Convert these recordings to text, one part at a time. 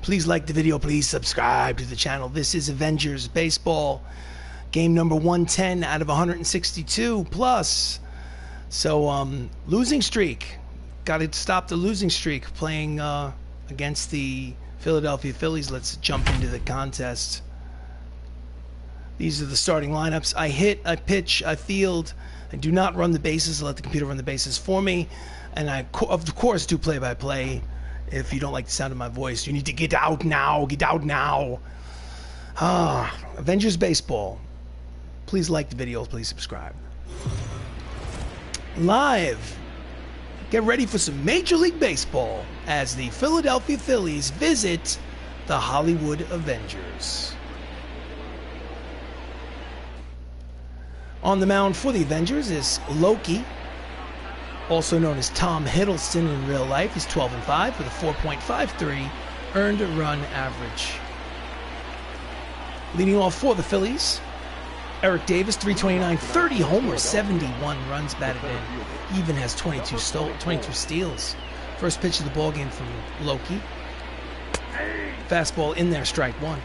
Please like the video. Please subscribe to the channel. This is Avengers Baseball. Game number 110 out of 162 plus. So, losing streak. Got to stop the losing streak playing against the Philadelphia Phillies. Let's jump into the contest. These are the starting lineups. I hit, I pitch, I field. I do not run the bases. I let the computer run the bases for me. And I, of course, do play-by-play. If you don't like the sound of my voice, you need to get out now. Get out now. Avengers Baseball. Please like the video. Please subscribe. Live. Get ready for some Major League Baseball as the Philadelphia Phillies visit the Hollywood Avengers. On the mound for the Avengers is Loki, also known as Tom Hiddleston in real life. He's 12-5 with a 4.53 earned run average. Leading off for the Phillies, Eric Davis, 329, 30 homers, 71 runs batted in. He even has 22 steals. First pitch of the ball game from Loki. Fastball in there, strike one.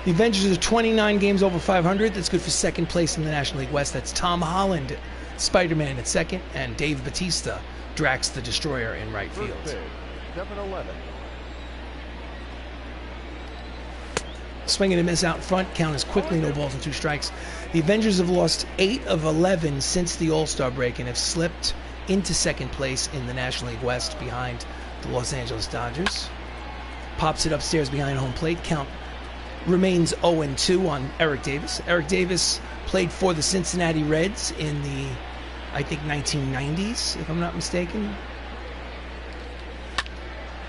The Avengers are 29 games over 500. That's good for second place in the National League West. That's Tom Holland, Spider-Man at second, and Dave Bautista, Drax the Destroyer, in right field. 7-11. Swing and a miss out front. Count is quickly, no balls and 2 strikes. The Avengers have lost 8 of 11 since the All-Star break and have slipped into second place in the National League West behind the Los Angeles Dodgers. Pops it upstairs behind home plate. Count remains 0-2 on Eric Davis. Eric Davis played for the Cincinnati Reds in the, I think, 1990s, if I'm not mistaken.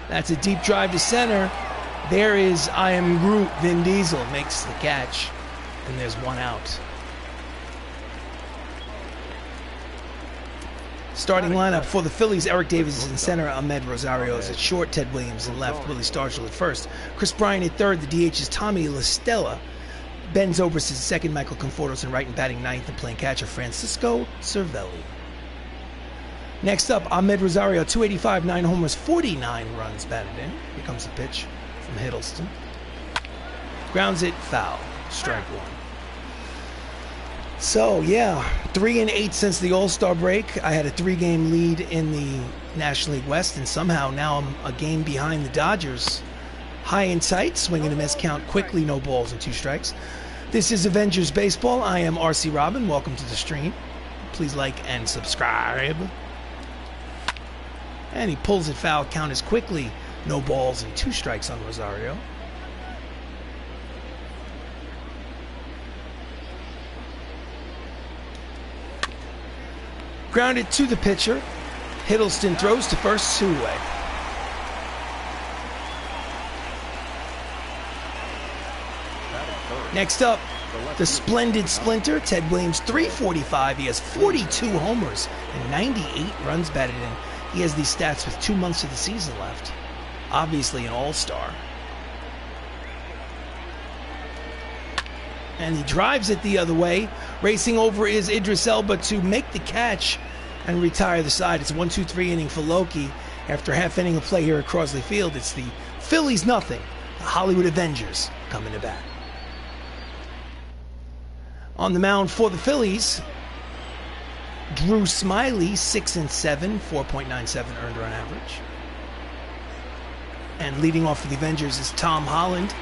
That's a deep drive to center. There is I Am Groot. Vin Diesel makes the catch, and there's one out. Starting lineup for the Phillies: Eric Davis is in center, Ahmed Rosario is at short, Ted Williams in left, Willie Stargell at first, Chris Bryant at third, the DH is Tommy La Stella, Ben Zobrist is second, Michael Conforto's in right, and batting ninth and playing catcher Francisco Cervelli. Next up, Ahmed Rosario, 285, 9 homers, 49 runs batted in. Here comes the pitch from Hiddleston. Grounds it, foul, strike one. So, yeah, 3-8 since the All-Star break. I had a 3-game lead in the National League West, and somehow now I'm a game behind the Dodgers. High and tight, swing and a miss, count quickly, no balls and 2 strikes. This is Avengers Baseball. I am RC Robbin. Welcome to the stream. Please like and subscribe. And he pulls it foul. Count is quickly, no balls and 2 strikes on Rosario. Grounded to the pitcher. Hiddleston throws to first, 2 away. Next up, the splendid splinter, Ted Williams, 345. He has 42 homers and 98 runs batted in. He has these stats with 2 months of the season left. Obviously an all-star. And he drives it the other way. Racing over is Idris Elba to make the catch and retire the side. It's a 1-2-3 inning for Loki. After half inning of play here at Crosley Field, it's the Phillies nothing. The Hollywood Avengers coming to bat. On the mound for the Phillies, Drew Smyly, 6-7, 4.97 earned run average. And leading off for the Avengers is Tom Holland,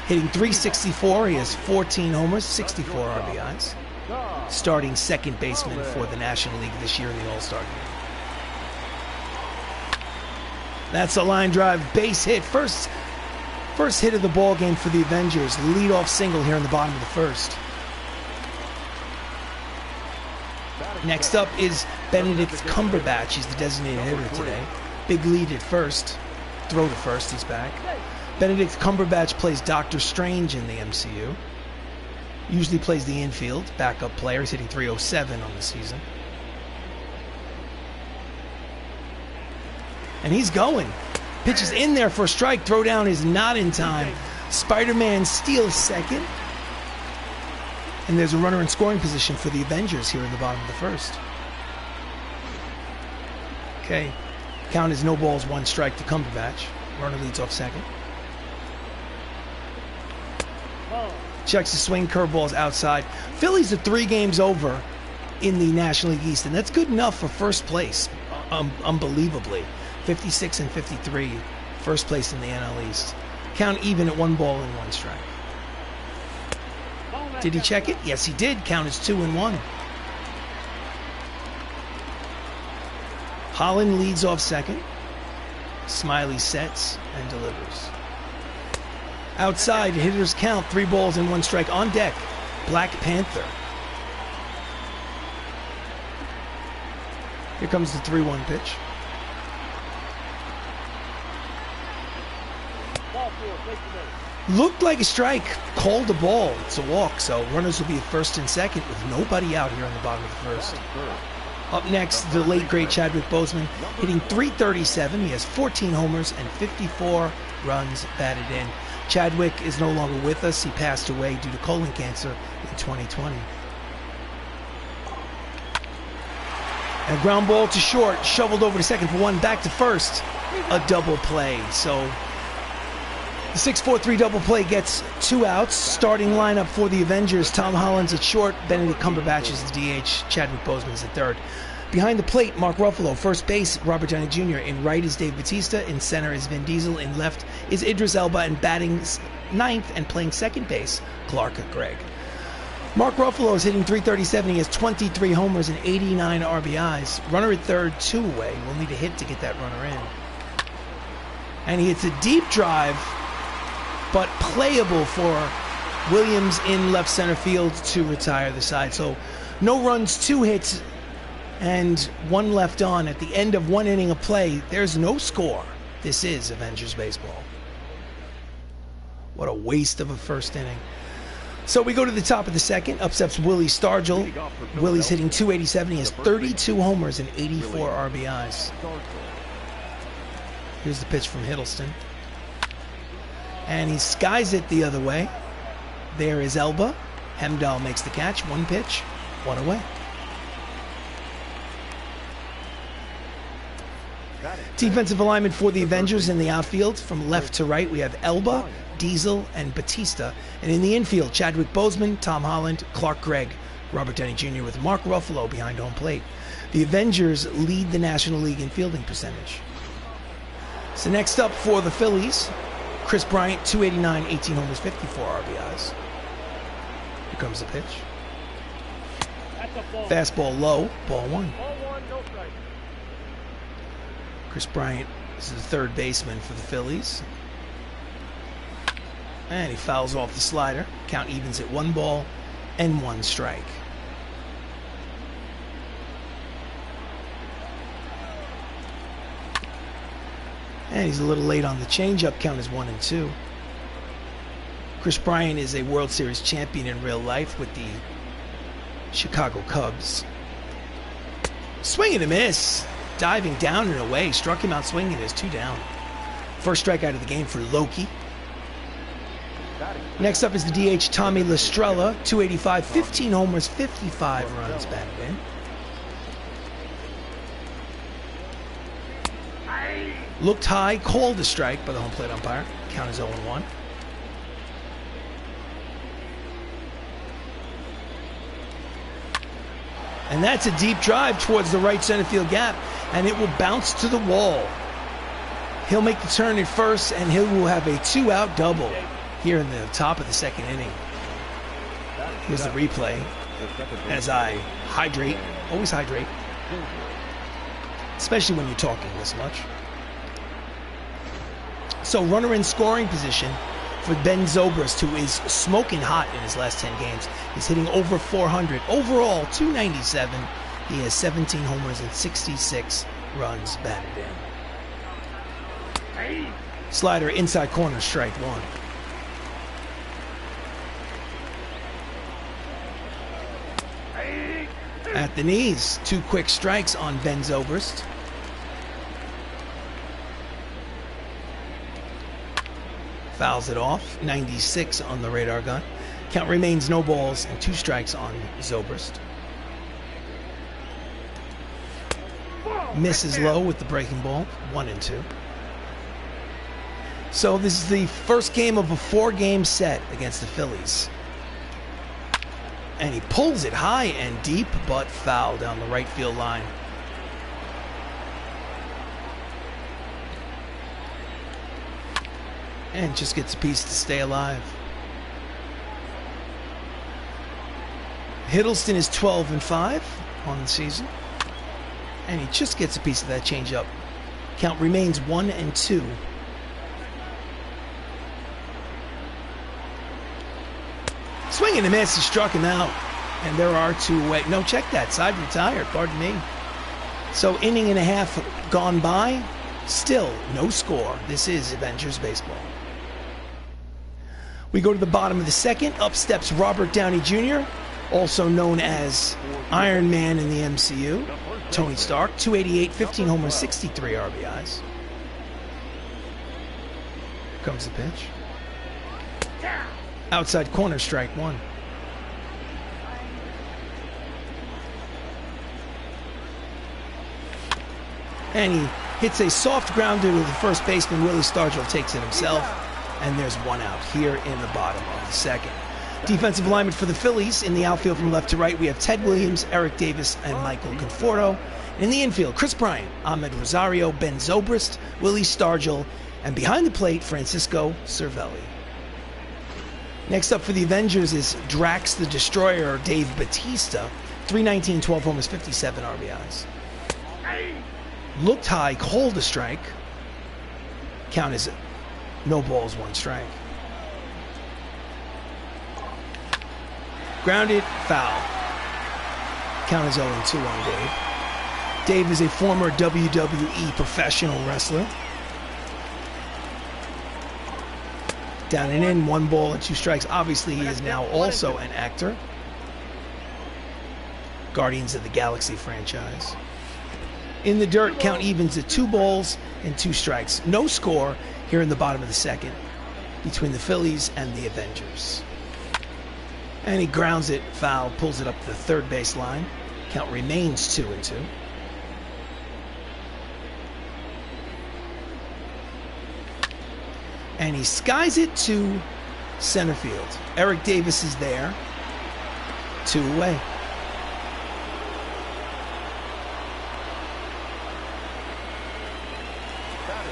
hitting .364. He has 14 homers, 64 RBIs. Starting second baseman for the National League this year in the All-Star game. That's a line drive base hit. First hit of the ball game for the Avengers. Leadoff single here in the bottom of the first. Next up is Benedict Cumberbatch. He's the designated hitter today. Big lead at first. Throw to first, he's back. Benedict Cumberbatch plays Doctor Strange in the MCU. Usually plays the infield, backup player. He's hitting .307 on the season. And he's going. Pitch is in there for a strike. Throw down is not in time. Spider-Man steals second. And there's a runner in scoring position for the Avengers here in the bottom of the first. Okay. Count is no balls, 1 strike to Cumberbatch. Runner leads off second. Checks the swing, curveballs outside. Phillies are 3 games over in the National League East, and that's good enough for first place, unbelievably. 56 and 53, first place in the NL East. Count even at 1 ball and 1 strike. Did he check it? Yes, he did. Count is 2-1. Holland leads off second. Smiley sets and delivers. Outside, hitters count 3 balls and 1 strike. On deck, Black Panther. Here comes the 3-1 pitch. Looked like a strike, called a ball. It's a walk, so runners will be at first and second with nobody out here in the bottom of the first. Up next, the late great Chadwick Boseman, hitting .337. He has 14 homers and 54 runs batted in. Chadwick is no longer with us. He passed away due to colon cancer in 2020. And a ground ball to short, shoveled over to second for 1, back to first. A double play. So the 6-4-3 double play gets 2 outs. Starting lineup for the Avengers: Tom Holland's at short, Benedict Cumberbatch is the DH, Chadwick Boseman's at third. Behind the plate, Mark Ruffalo. First base, Robert Downey Jr. In right is Dave Bautista. In center is Vin Diesel. In left is Idris Elba. And batting ninth and playing second base, Clark Gregg. Mark Ruffalo is hitting .337. He has 23 homers and 89 RBIs. Runner at third, 2 away. We'll need a hit to get that runner in. And he hits a deep drive, but playable for Williams in left center field to retire the side. So no runs, 2 hits, and 1 left on at the end of 1 inning of play. There's no score. This is Avengers baseball. What a waste of a first inning. So we go to the top of the second. Up steps Willie Stargell. Willie's hitting .287. He has 32 homers and 84 RBIs. Here's the pitch from Hiddleston. And he skies it the other way. There is Elba. Hemdahl makes the catch. 1 pitch, 1 away. Defensive alignment for the Avengers in the outfield. From left to right, we have Elba, Deisel, and Bautista. And in the infield, Chadwick Boseman, Tom Holland, Clark Gregg, Robert Downey Jr. with Mark Ruffalo behind home plate. The Avengers lead the National League in fielding percentage. So next up for the Phillies, Chris Bryant, .289, 18 homers, 54 RBIs. Here comes the pitch. Fastball low, ball 1. Chris Bryant is the third baseman for the Phillies. And he fouls off the slider. Count evens at 1 ball and 1 strike. And he's a little late on the changeup. Count is 1-2. Chris Bryant is a World Series champion in real life with the Chicago Cubs. Swing and a miss. Diving down and away. Struck him out swinging. There's 2 down. First strikeout of the game for Loki. Next up is the DH Tommy Lestrella. .285, 15 homers, 55 runs batted in. Looked high, called a strike by the home plate umpire. Count is 0-1. And that's a deep drive towards the right center field gap, and it will bounce to the wall. He'll make the turn at first, and he will have a 2-out double here in the top of the second inning. Here's the replay as I hydrate. Always hydrate, especially when you're talking this much. So runner in scoring position for Ben Zobrist, who is smoking hot in his last 10 games. He's hitting over 400. Overall, .297. He has 17 homers and 66 runs batted in. Slider inside corner, strike 1. At the knees, 2 quick strikes on Ben Zobrist. Fouls it off. 96 on the radar gun. Count remains no balls and 2 strikes on Zobrist. Misses low with the breaking ball. 1-2. So this is the first game of a 4-game set against the Phillies. And he pulls it high and deep, but foul down the right field line. And just gets a piece to stay alive. Hiddleston is 12-5 on the season. And he just gets a piece of that changeup. Count remains 1-2. Swing and a miss. He struck him out. And there are 2 away. No, check that. Side retired. Pardon me. So inning and a half gone by. Still no score. This is Avengers baseball. We go to the bottom of the second. Up steps Robert Downey Jr., also known as Iron Man in the MCU. Tony Stark, 288, 15 homers, 63 RBIs. Comes the pitch. Outside corner, strike 1. And he hits a soft grounder to the first baseman. Willie Stargell takes it himself. And there's 1 out here in the bottom of the second. Defensive alignment for the Phillies. In the outfield from left to right, we have Ted Williams, Eric Davis, and Michael Conforto. In the infield, Chris Bryant, Ahmed Rosario, Ben Zobrist, Willie Stargell, and behind the plate, Francisco Cervelli. Next up for the Avengers is Drax the Destroyer, Dave Bautista, 319, 12 homers, 57 RBIs. Looked high, called a strike. Count is no balls, 1 strike. Grounded, foul. Count is 0-2 on Dave. Dave is a former WWE professional wrestler. Down and in, 1 ball and 2 strikes. Obviously, he is now also an actor. Guardians of the Galaxy franchise. In the dirt, count evens at 2 balls and 2 strikes. No score here in the bottom of the second between the Phillies and the Avengers. And he grounds it, foul, pulls it up to the third base line. Count remains 2-2. And he skies it to center field. Eric Davis is there. 2 away.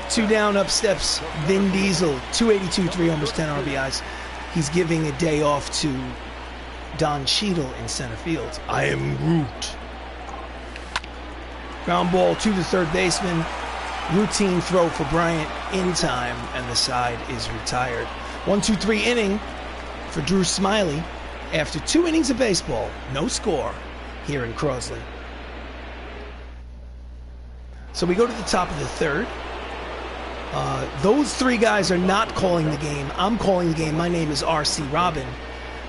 Two down, up steps Vin Deisel, 282, 3 homers, 10 RBIs. He's giving a day off to Don Cheadle in center field. I am Groot. Ground ball to the third baseman. Routine throw for Bryant in time, and the side is retired. 1-2-3 inning for Drew Smiley after 2 innings of baseball. No score here in Crosley. So we go to the top of the third. Those 3 guys are not calling the game. I'm calling the game. My name is RC Robbin.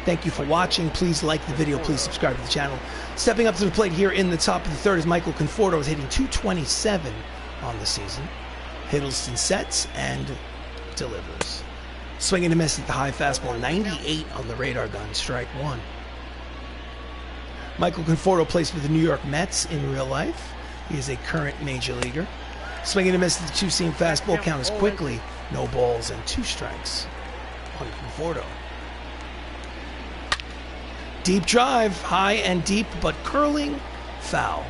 Thank you for watching. Please like the video. Please subscribe to the channel. Stepping up to the plate here in the top of the third is Michael Conforto, is hitting .227 on the season. Hiddleston sets and delivers. Swing and a miss at the high fastball. 98 on the radar gun. Strike 1. Michael Conforto plays for the New York Mets in real life. He is a current major leaguer. Swing and a miss at the 2-seam fastball. Count is quickly no balls and 2 strikes on Conforto. Deep drive, high and deep, but curling, foul.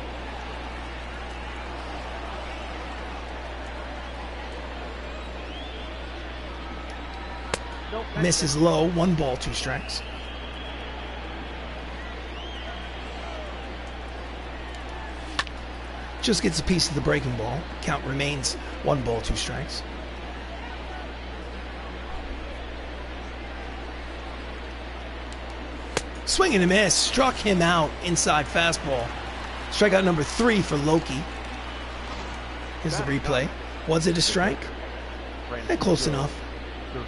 Misses low, 1 ball, 2 strikes. Just gets a piece of the breaking ball. Count remains 1 ball, 2 strikes. Swing and a miss. Struck him out. Inside fastball. Strikeout number 3 for Loki. Here's the replay. Was it a strike? Close enough. You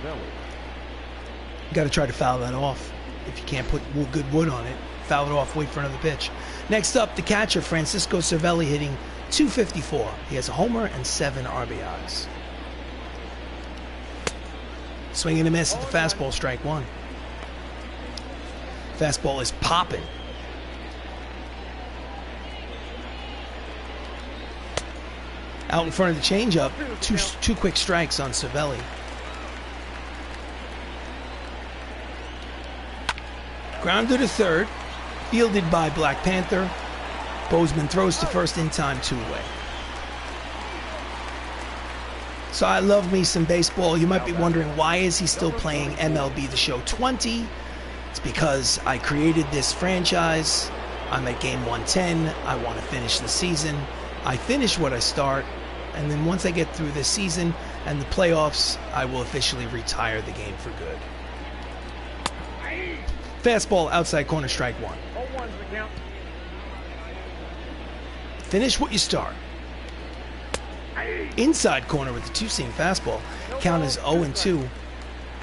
got to try to foul that off. If you can't put good wood on it, foul it off, wait for another pitch. Next up, the catcher, Francisco Cervelli, hitting .254. He has a homer and 7 RBIs. Swing and a miss at the fastball, strike 1. Fastball is popping. Out in front of the changeup, two quick strikes on Cervelli. Grounded to third. Fielded by Black Panther. Bozeman throws to first in time, 2 away. So I love me some baseball. You might be wondering, why is he still playing MLB The Show 20? It's because I created this franchise. I'm at game 110. I want to finish the season. I finish what I start. And then once I get through this season and the playoffs, I will officially retire the game for good. Fastball outside corner, strike 1. Finish what you start. Inside corner with the 2-seam fastball. Count is 0-2.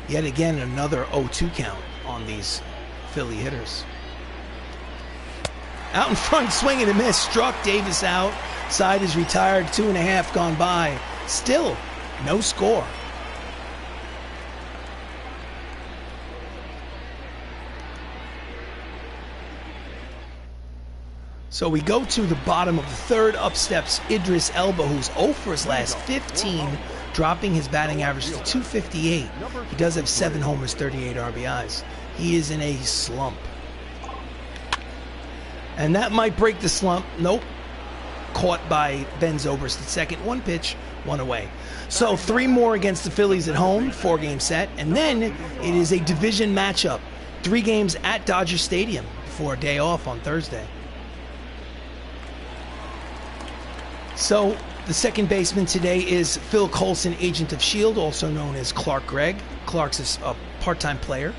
Yet again, another 0-2 count on these Philly hitters. Out in front, swing and a miss. Struck Davis out. Side is retired. 2.5 gone by. Still no score. So we go to the bottom of the third. Up steps Idris Elba, who's 0 for his last 15, dropping his batting average to 258. He does have 7 homers, 38 RBIs. He is in a slump. And that might break the slump. Nope. Caught by Ben Zobrist at second. 1 pitch, 1 away. So 3 more against the Phillies at home, 4-game set. And then it is a division matchup. 3 games at Dodger Stadium before a day off on Thursday. So the second baseman today is Phil Coulson, agent of S.H.I.E.L.D., also known as Clark Gregg. Clark's a part-time player.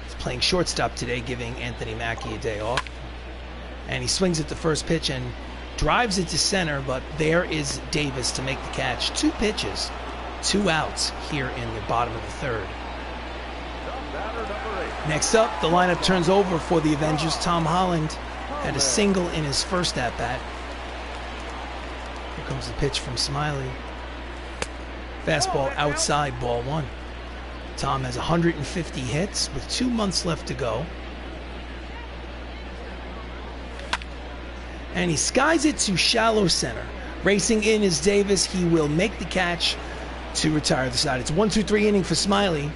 He's playing shortstop today, giving Anthony Mackie a day off. And he swings at the first pitch and drives it to center, but there is Davis to make the catch. 2 pitches, 2 outs here in the bottom of the third. Next up, the lineup turns over for the Avengers. Tom Holland had a single in his first at-bat. Here comes the pitch from Smiley. Fastball outside, ball 1. Tom has 150 hits with 2 months left to go. And he skies it to shallow center. Racing in is Davis. He will make the catch to retire the side. It's 1-2-3 inning for Smiley.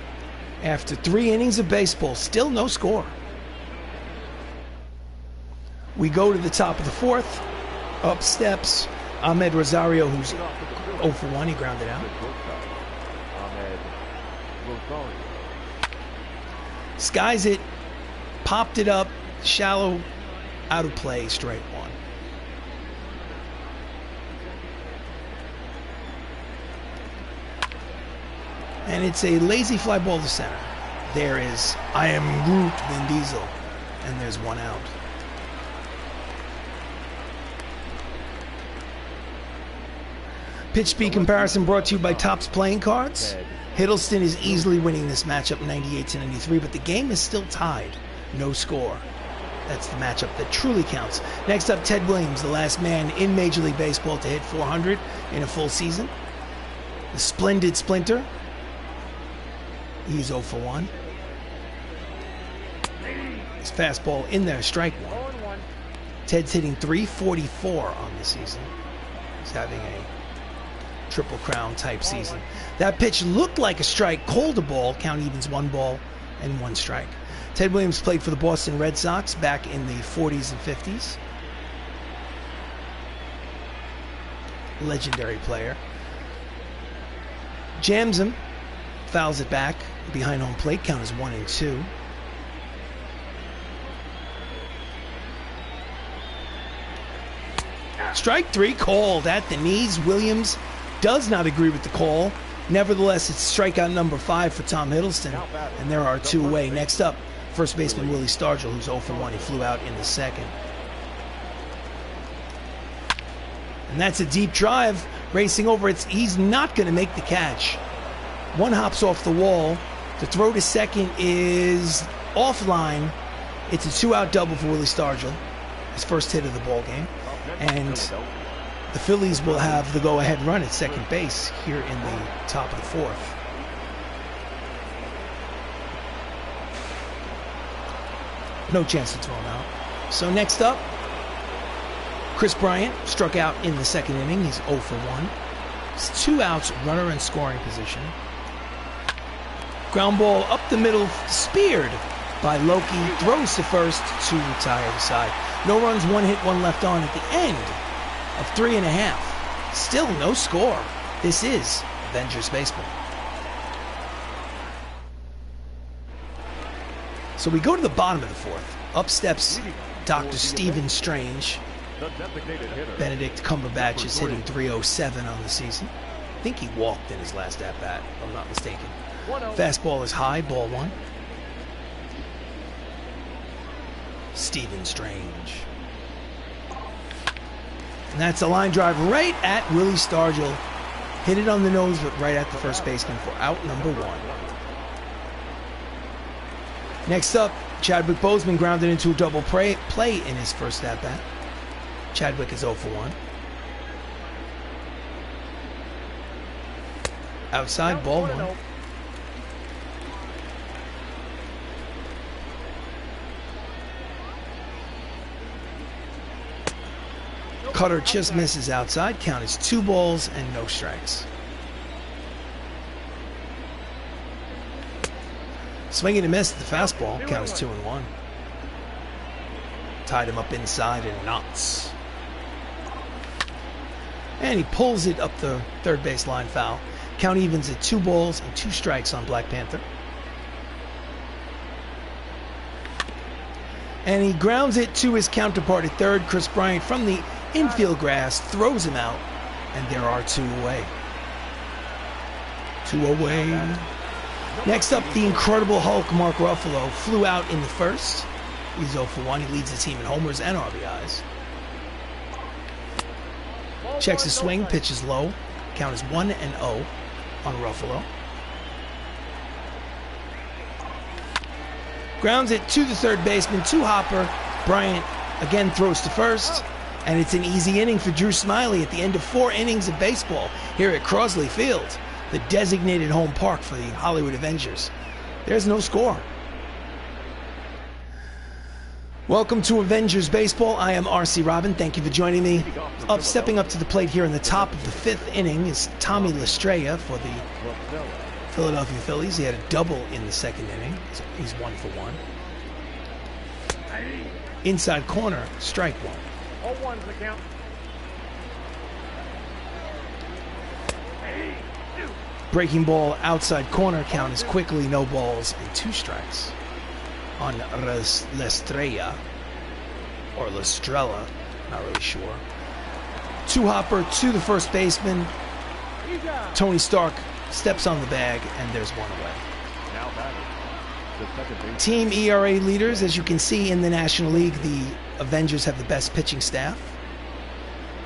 After 3 innings of baseball, still no score. We go to the top of the fourth. Up steps Ahmed Rosario, who's 0 for 1. He grounded out. Skies it, popped it up, shallow, out of play, straight 1. And it's a lazy fly ball to center. There is I Am Groot, Vin Diesel, and there's 1 out. Pitch speed comparison brought to you by Topps Playing Cards. Hiddleston is easily winning this matchup 98-93, but the game is still tied. No score. That's the matchup that truly counts. Next up, Ted Williams, the last man in Major League Baseball to hit 400 in a full season. The splendid splinter. He's 0 for 1. His fastball in there, strike 1. Ted's hitting .344 on the season. He's having a Triple Crown type season. That pitch looked like a strike, called a ball. Count evens 1 ball and 1 strike. Ted Williams played for the Boston Red Sox back in the 40s and 50s. Legendary player. Jams him, fouls it back behind home plate. Count is 1-2. Strike 3 called at the knees. Williams does not agree with the call. Nevertheless, it's strikeout number 5 for Tom Hiddleston, and there are 2 away. Next up, first baseman Willie Stargell, who's 0 for 1. He flew out in the second. And that's a deep drive. Racing over, he's not going to make the catch. 1 hops off the wall. The throw to second is offline. It's a 2-out double for Willie Stargell, his first hit of the ball game. And the Phillies will have the go-ahead run at second base here in the top of the fourth. No chance to throw him out. So next up, Chris Bryant struck out in the second inning. He's 0 for 1. It's 2 outs, runner in scoring position. Ground ball up the middle, speared by Loki, throws to first to retire the side. No runs, 1 hit, 1 left on at the end of 3.5. Still no score. This is Avengers Baseball. So we go to the bottom of the fourth. Up steps Dr. Stephen Strange. Benedict Cumberbatch is hitting .307 on the season. I think he walked in his last at-bat, if I'm not mistaken. Fastball is high, ball 1. Stephen Strange. And that's a line drive right at Willie Stargell. Hit it on the nose, but right at the first baseman for out number 1. Next up, Chadwick Boseman grounded into a double play in his first at-bat. Chadwick is 0 for 1. Outside, ball 1. Cutter just misses outside. Count is 2 balls and no strikes. Swinging and miss at the fastball. Count is 2-1. Tied him up inside and knots. And he pulls it up the third base line, foul. Count evens at 2 balls and 2 strikes on Black Panther. And he grounds it to his counterpart at third. Chris Bryant from the infield grass throws him out, and there are 2 away. 2 away. Next up, the Incredible Hulk, Mark Ruffalo, flew out in the first. He's 0 for 1. He leads the team in homers and RBIs. Checks his swing, pitches low. Count is 1-0 on Ruffalo. Grounds it to the third baseman, to Hopper. Bryant again throws to first. And it's an easy inning for Drew Smiley at the end of 4 innings of baseball here at Crosley Field, the designated home park for the Hollywood Avengers. There's no score. Welcome to Avengers Baseball. I am RC Robbin. Thank you for joining me. Stepping up to the plate here in the top of the 5th inning is Tommy Lestrella for the Philadelphia Phillies. He had a double in the 2nd inning. So he's 1 for 1. Inside corner, strike 1. 0-1's the count. Breaking ball outside corner, count is quickly no balls and 2 strikes on Lestrella or Lestrella, not really sure. 2 Hopper to the first baseman. Tony Stark steps on the bag and there's 1 away. Team ERA leaders, as you can see in the National League, the Avengers have the best pitching staff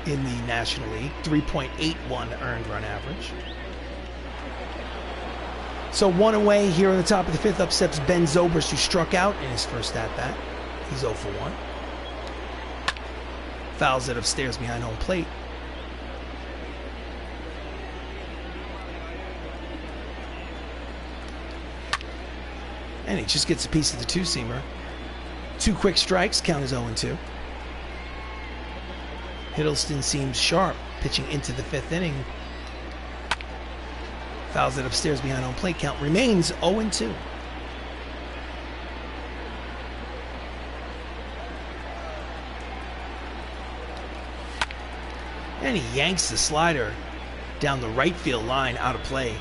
in the National League, 3.81 earned run average. So 1 away here on the top of the 5th. Up steps Ben Zobrist, who struck out in his first at-bat. He's 0 for 1. Fouls it upstairs behind home plate. And he just gets a piece of the 2-seamer. 2 quick strikes, count is 0-2. Hiddleston seems sharp, pitching into the 5th inning. Fouls it upstairs behind home plate, count remains 0-2. And he yanks the slider down the right field line, out of play.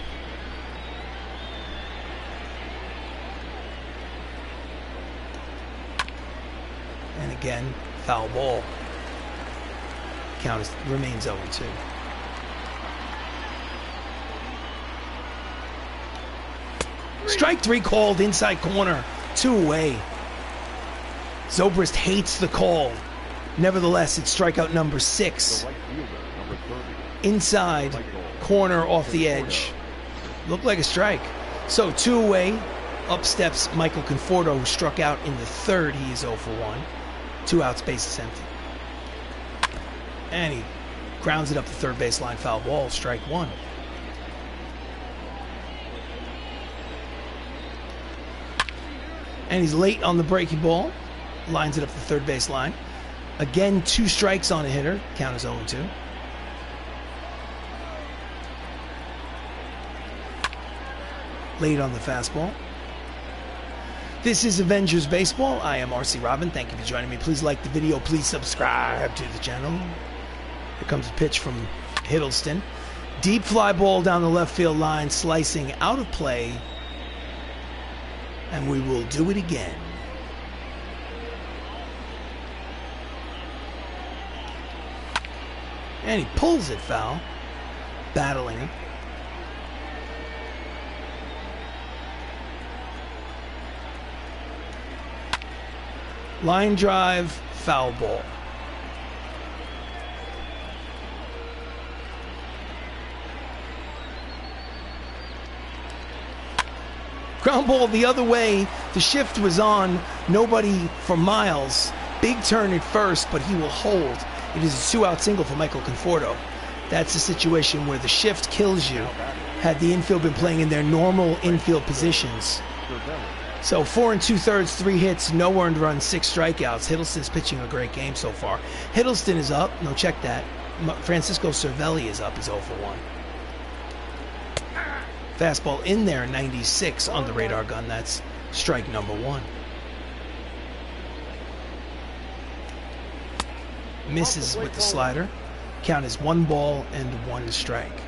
And again, foul ball. Count remains 0-2. Strike 3 called inside corner, 2 away. Zobrist hates the call. Nevertheless, it's strikeout number 6. Inside corner off the edge. Looked like a strike. So 2 away. Up steps Michael Conforto, who struck out in the 3rd. He is 0 for 1. 2 outs, base is empty. And he grounds it up the third base line, foul ball, strike 1. And he's late on the breaking ball, lines it up the third base line. Again, 2 strikes on a hitter, count is 0-2. Late on the fastball. This is Avengers Baseball. I am RC Robbin. Thank you for joining me. Please like the video. Please subscribe to the channel. Here comes a pitch from Hiddleston. Deep fly ball down the left field line, slicing out of play. And we will do it again. And he pulls it foul. Battling him. Line drive, foul ball. Ground ball the other way. The shift was on. Nobody for Miles. Big turn at first, but he will hold. It is a 2-out single for Michael Conforto. That's a situation where the shift kills you. Had the infield been playing in their normal infield positions. So 4 2/3, 3 hits, no earned runs, 6 strikeouts. Hiddleston's pitching a great game so far. Hiddleston is up. No, check that. Francisco Cervelli is up. He's 0 for 1. Fastball in there, 96 on the radar gun. That's strike number 1. Misses with the slider. Count is 1 ball and 1 strike.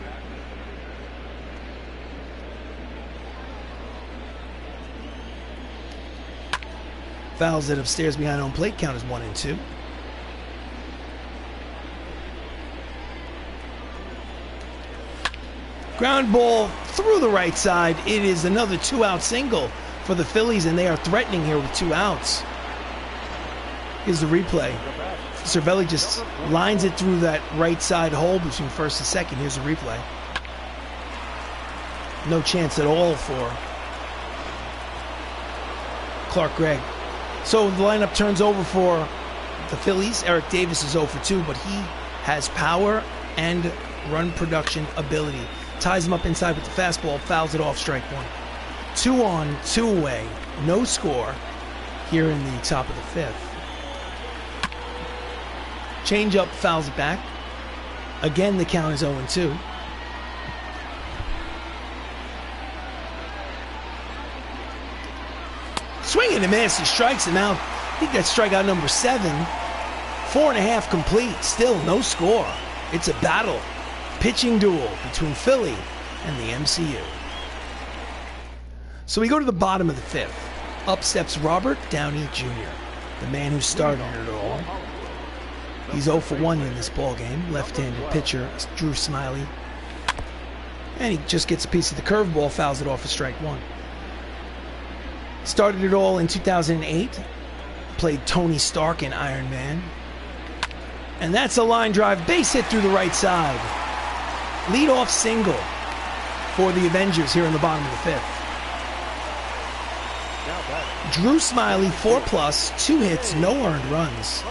Fouls it upstairs behind home plate. Count is 1 and 2. Ground ball through the right side. It is another 2-out single for the Phillies, and they are threatening here with 2 outs. Here's the replay. Cervelli just lines it through that right side hole between first and second. Here's the replay. No chance at all for Clark Gregg. So the lineup turns over for the Phillies. Eric Davis is 0 for 2, but he has power and run production ability. Ties him up inside with the fastball, fouls it off, strike 1. 2 on, 2 away, no score here in the top of the 5th. Change up, fouls it back. Again, the count is 0 and 2. Swing and a miss. He strikes him out. I think that's strikeout number 7. 4.5 complete. Still no score. It's a battle. Pitching duel between Philly and the MCU. So we go to the bottom of the 5th. Up steps Robert Downey Jr., the man who started it all. He's 0 for 1 in this ball game. Left-handed pitcher Drew Smiley. And he just gets a piece of the curveball, fouls it off for strike 1. Started it all in 2008. Played Tony Stark in Iron Man. And that's a line drive, base hit through the right side. Leadoff single for the Avengers here in the bottom of the 5th. Drew Smiley, 4+, 2 hits, no earned runs.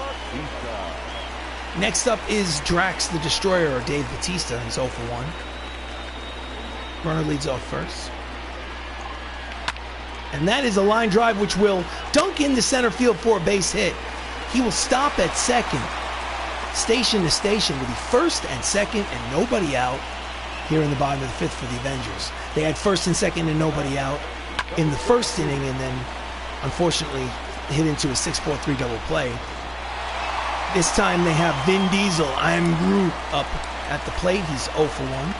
Next up is Drax the Destroyer, or Dave Bautista. He's 0 for 1. Runner leads off first. And that is a line drive which will dunk into center field for a base hit. He will stop at second, station to station, with the first and second and nobody out here in the bottom of the 5th for the Avengers. They had first and second and nobody out in the first inning, and then unfortunately hit into a 6-4-3 double play. This time they have Vin Diesel, I'm Groot, up at the plate. He's 0 for 1.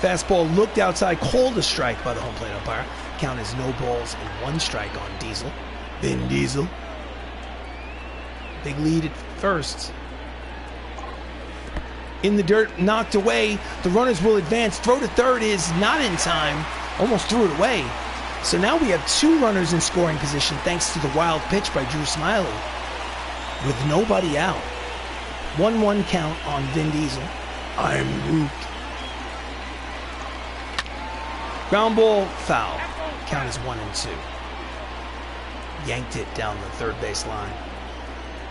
Fastball looked outside, called a strike by the home plate umpire. Count is no balls and 1 strike on Diesel. Vin Diesel. Big lead at first. In the dirt, knocked away. The runners will advance. Throw to third is not in time. Almost threw it away. So now we have 2 runners in scoring position thanks to the wild pitch by Drew Smiley with nobody out. 1-1 count on Vin Diesel. I'm Groot. Ground ball, foul. Count is 1 and 2. Yanked it down the third base line.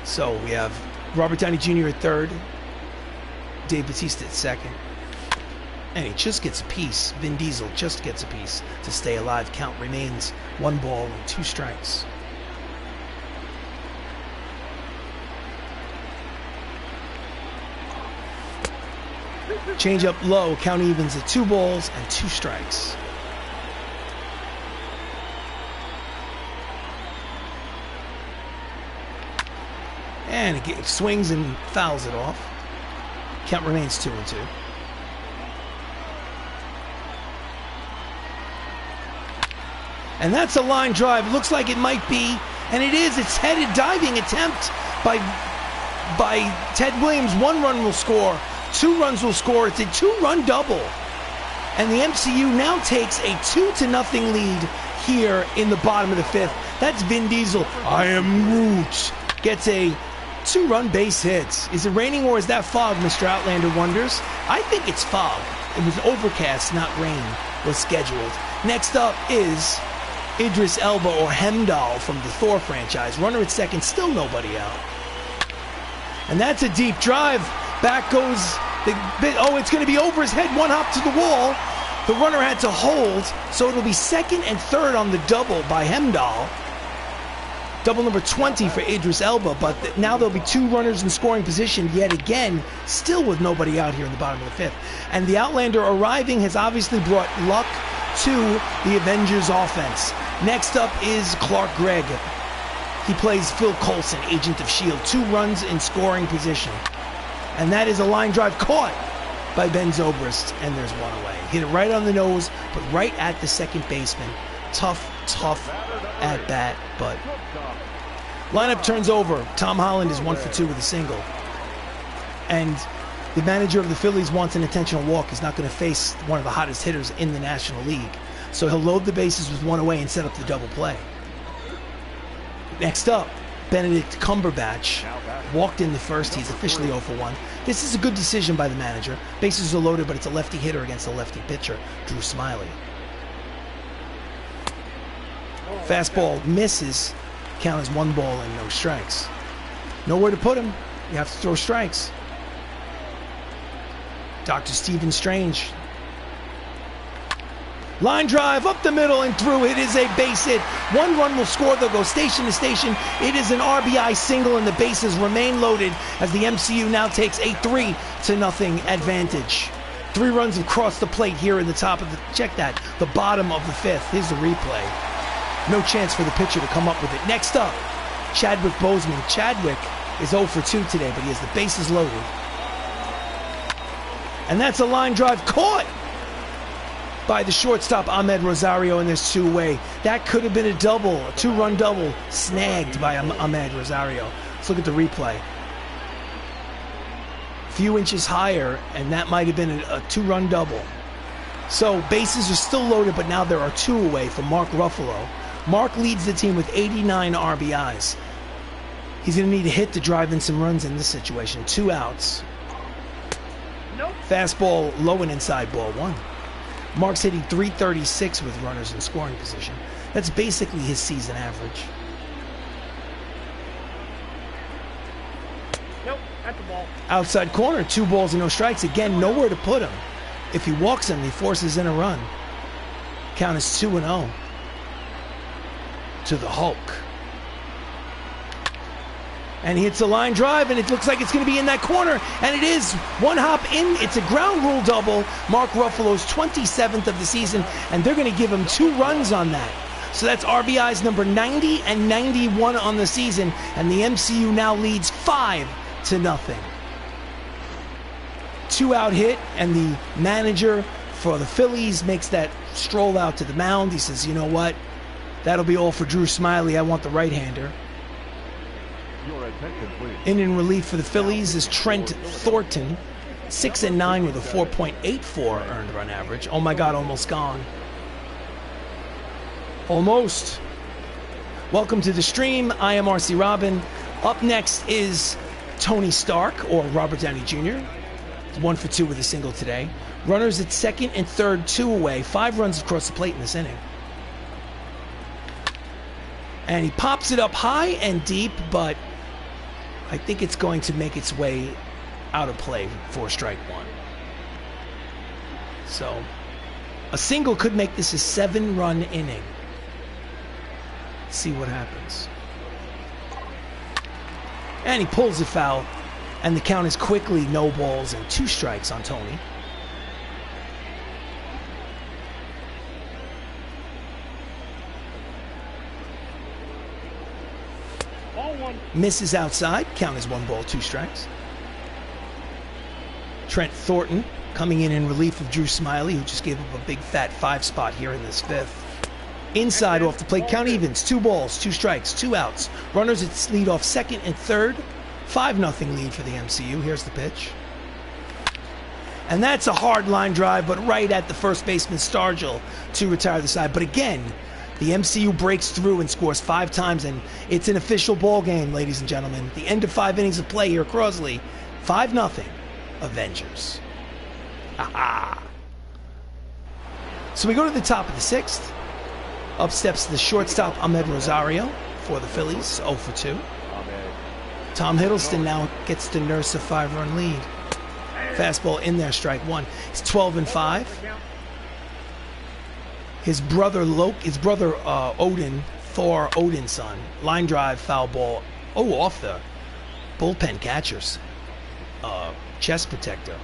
So we have Robert Downey Jr. at third, Dave Bautista at second. And he just gets a piece. Vin Diesel just gets a piece to stay alive. Count remains 1 ball and 2 strikes. Change up low. Count evens at 2 balls and 2 strikes. And he swings and fouls it off. Count remains 2-2. And that's a line drive. Looks like it might be, and it is. It's headed diving attempt by Ted Williams. 1 run will score. 2 runs will score. It's a 2-run double. And the MCU now takes a 2-0 lead here in the bottom of the 5th. That's Vin Diesel. I am Groot. Gets a 2-run base hit. Is it raining or is that fog, Mr. Outlander wonders? I think it's fog. It was overcast, not rain, was scheduled. Next up is Idris Elba or Hemdall from the Thor franchise. Runner at second, still nobody out. And that's a deep drive. Back goes oh, it's going to be over his head. 1 hop to the wall. The runner had to hold, so it'll be second and third on the double by Hemdall. Double number 20 for Idris Elba, but now there'll be 2 runners in scoring position yet again, still with nobody out here in the bottom of the 5th. And the Outlander arriving has obviously brought luck to the Avengers offense. Next up is Clark Gregg. He plays Phil Coulson, Agent of S.H.I.E.L.D. 2 runs in scoring position. And that is a line drive caught by Ben Zobrist, and there's 1 away. Hit it right on the nose, but right at the second baseman. Tough at bat, but lineup turns over. Tom Holland is 1 for 2 with a single. And the manager of the Phillies wants an intentional walk. He's not going to face one of the hottest hitters in the National League. So he'll load the bases with 1 away and set up the double play. Next up, Benedict Cumberbatch walked in the first. He's officially 0 for 1. This is a good decision by the manager. Bases are loaded, but it's a lefty hitter against a lefty pitcher, Drew Smiley. Fastball misses. Count as 1 ball and no strikes. Nowhere to put him. You have to throw strikes. Dr. Stephen Strange. Line drive up the middle and through. It is a base hit. 1 run will score. They'll go station to station. It is an RBI single, and the bases remain loaded as the MCU now takes a 3-0 advantage. 3 runs have crossed the plate here in the top of the, check that, the bottom of the 5th. Here's the replay. No chance for the pitcher to come up with it. Next up, Chadwick Boseman. Chadwick is 0 for 2 today, but he has the bases loaded. And that's a line drive caught by the shortstop Ahmed Rosario, and there's 2 away. That could have been a double, a 2-run double, snagged by Ahmed Rosario. Let's look at the replay. A few inches higher, and that might have been a 2-run double. So bases are still loaded, but now there are 2 away for Mark Ruffalo. Mark leads the team with 89 RBIs. He's going to need a hit to drive in some runs in this situation. 2 outs. Nope. Fastball low and inside, ball 1. Mark's hitting .336 with runners in scoring position. That's basically his season average. Nope, at the ball. Outside corner, 2 balls and no strikes. Again, nowhere to put him. If he walks him, he forces in a run. Count is 2-0 to the Hulk. And he hits a line drive, and it looks like it's going to be in that corner. And it is. 1 hop in. It's a ground rule double. Mark Ruffalo's 27th of the season, and they're going to give him 2 runs on that. So that's RBIs number 90 and 91 on the season, and the MCU now leads 5-0. 2-out hit, and the manager for the Phillies makes that stroll out to the mound. He says, you know what? That'll be all for Drew Smiley. I want the right-hander. In relief for the Phillies is Trent Thornton, 6-9 with a 4.84 earned run average. Oh my God, almost gone. Almost. Welcome to the stream. I am RC Robbin. Up next is Tony Stark, or Robert Downey Jr. 1 for 2 with a single today. Runners at second and third, 2 away. 5 runs across the plate in this inning. And he pops it up high and deep, but I think it's going to make its way out of play for strike 1. So a single could make this a 7-run inning. Let's see what happens. And he pulls it foul, and the count is quickly no balls and 2 strikes on Tony. Misses outside. Count is 1 ball, 2 strikes. Trent Thornton coming in relief of Drew Smiley, who just gave up a big fat 5 spot here in this 5th. Inside off the plate, count evens, 2 balls, 2 strikes, 2 outs. Runners at lead off 2nd and 3rd. 5-0 lead for the MCU. Here's the pitch. And that's a hard line drive, but right at the first baseman Stargell to retire the side. But again, the MCU breaks through and scores 5 times, and it's an official ball game, ladies and gentlemen. The end of 5 innings of play here at Crosley. 5-0, Avengers. Ha-ha. So we go to the top of the 6th. Up steps the shortstop, Ahmed Rosario, for the Phillies, 0 for 2. Tom Hiddleston now gets to nurse a 5-run lead. Fastball in there, strike 1. It's 12-5. His brother Odin, Thor Odin's son, line drive, foul ball. Oh, off the bullpen catcher's chest protector.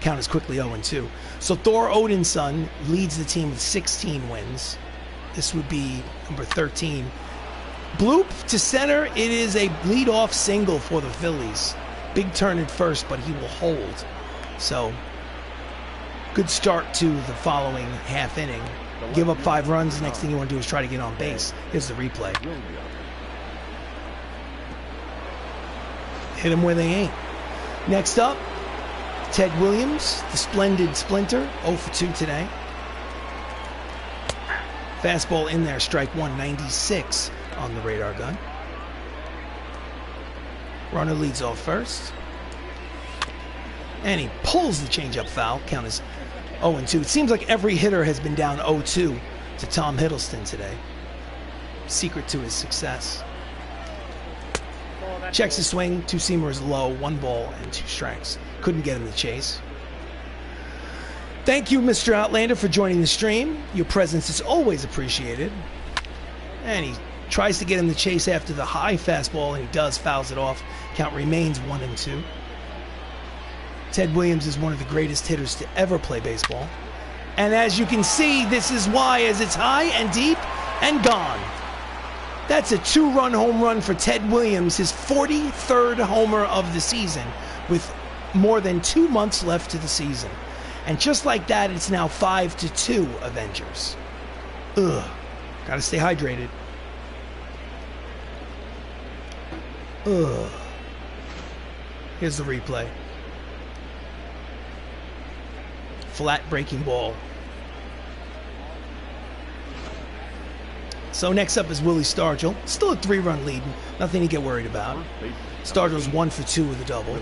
Count is quickly 0-2. So Thor Odin's son leads the team with 16 wins. This would be number 13. Bloop to center. It is a leadoff single for the Phillies. Big turn at first, but he will hold. So, good start to the following half inning. Give up 5 runs. The next thing you want to do is try to get on base. Here's the replay. Hit them where they ain't. Next up, Ted Williams, the splendid splinter, 0 for 2 today. Fastball in there, strike 1, 96 on the radar gun. Runner leads off first. And he pulls the changeup foul. Count is 0-2. It seems like every hitter has been down 0-2 to Tom Hiddleston today. Secret to his success. Checks his swing. 2-seamers low. 1 ball and 2 strikes. Couldn't get him to chase. Thank you, Mr. Outlander, for joining the stream. Your presence is always appreciated. And he tries to get him to chase after the high fastball, and he does, fouls it off. Count remains 1-2. Ted Williams is one of the greatest hitters to ever play baseball. And as you can see, this is why, as it's high and deep and gone. That's a 2-run home run for Ted Williams, his 43rd homer of the season, with more than 2 months left to the season. And just like that, it's now 5-2 Avengers. Ugh. Gotta stay hydrated. Ugh. Here's the replay. Flat breaking ball. So next up is Willie Stargell. Still a 3-run lead. Nothing to get worried about. Stargell's 1 for 2 with a double.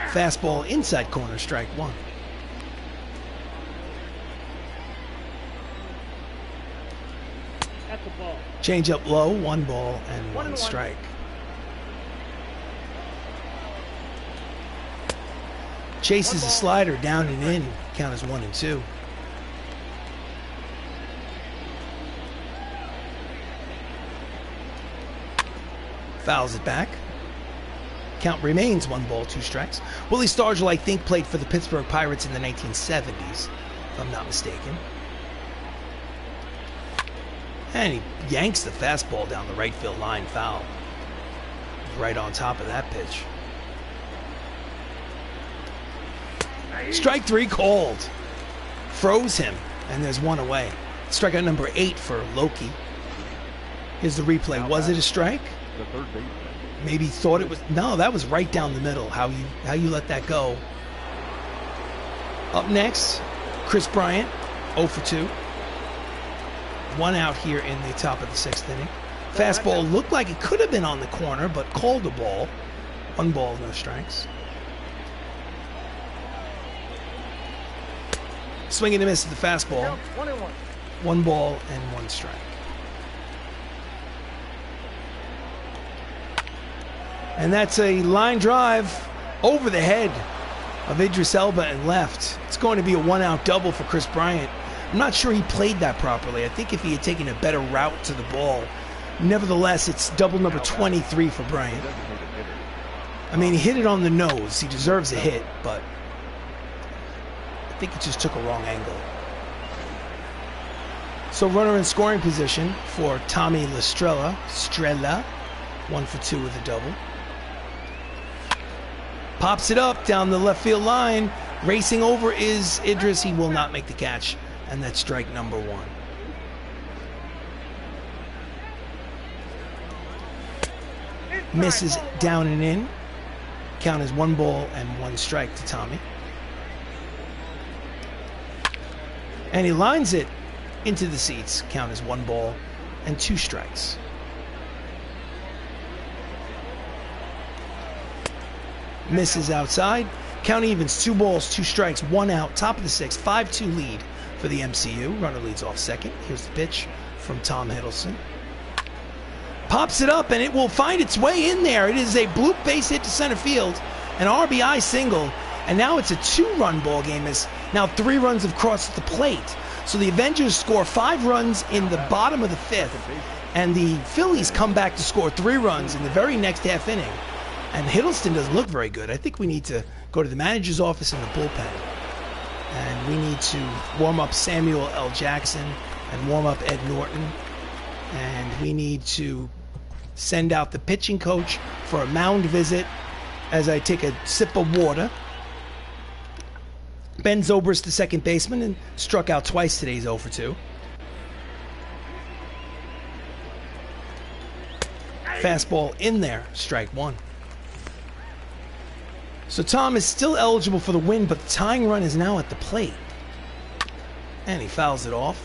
Fastball inside corner, strike 1. Change up low, 1 ball and 1 strike. Chases a slider down and in. Count is 1-2. Fouls it back. Count remains 1 ball, 2 strikes. Willie Stargell, I think, played for the Pittsburgh Pirates in the 1970s, if I'm not mistaken. And he yanks the fastball down the right field line, foul. Right on top of that pitch. Strike 3 called. Froze him, and there's 1 away. Strikeout number 8 for Loki. Here's the replay. Was it a strike? Maybe thought it was. No, that was right down the middle. How you let that go? Up next, Chris Bryant, 0 for 2. 1 out here in the top of the 6th inning. Fastball looked like it could have been on the corner, but called a ball. 1 ball, no strikes. Swing and a miss at the fastball. 1 ball and 1 strike. And that's a line drive over the head of Idris Elba and left. It's going to be a 1-out double for Chris Bryant. I'm not sure he played that properly. I think if he had taken a better route to the ball. Nevertheless, it's double number 23 for Bryant. I mean, he hit it on the nose. He deserves a hit, but I think it just took a wrong angle. So runner in scoring position for Tommy Strella. 1 for 2 with a double. Pops it up down the left field line. Racing over is Idris. He will not make the catch, and that's strike number 1. Misses down and in. Count is 1 ball and 1 strike to Tommy. And he lines it into the seats. Count is 1 ball and 2 strikes. Misses outside. Count evens, 2 balls, 2 strikes, 1 out. Top of the 6th, 5-2 lead for the MCU. Runner leads off second. Here's the pitch from Tom Hiddleston. Pops it up, and it will find its way in there. It is a bloop base hit to center field, an RBI single, and now it's a 2-run ball game. As now 3 runs have crossed the plate. So the Avengers score 5 runs in the bottom of the 5th, and the Phillies come back to score 3 runs in the very next half inning. And Hiddleston doesn't look very good. I think we need to go to the manager's office in the bullpen. And we need to warm up Samuel L. Jackson and warm up Ed Norton. And we need to send out the pitching coach for a mound visit as I take a sip of water. Ben Zobrist, the second baseman, and struck out twice today. He's 0 for 2. Fastball in there, strike 1. So Tom is still eligible for the win, but the tying run is now at the plate. And he fouls it off.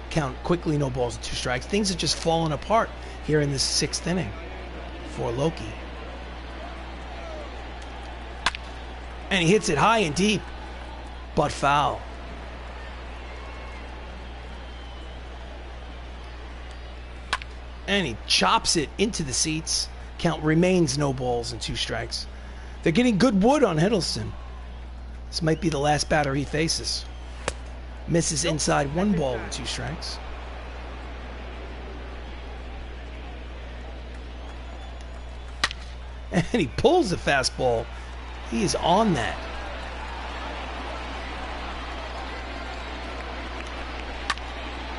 Count quickly, no balls and 2 strikes. Things have just fallen apart here in this 6th inning for Loki. And he hits it high and deep, but foul. And he chops it into the seats. Count remains no balls and 2 strikes. They're getting good wood on Hiddleston. This might be the last batter he faces. Misses inside, 1 ball and 2 strikes. And he pulls the fastball. He is on that.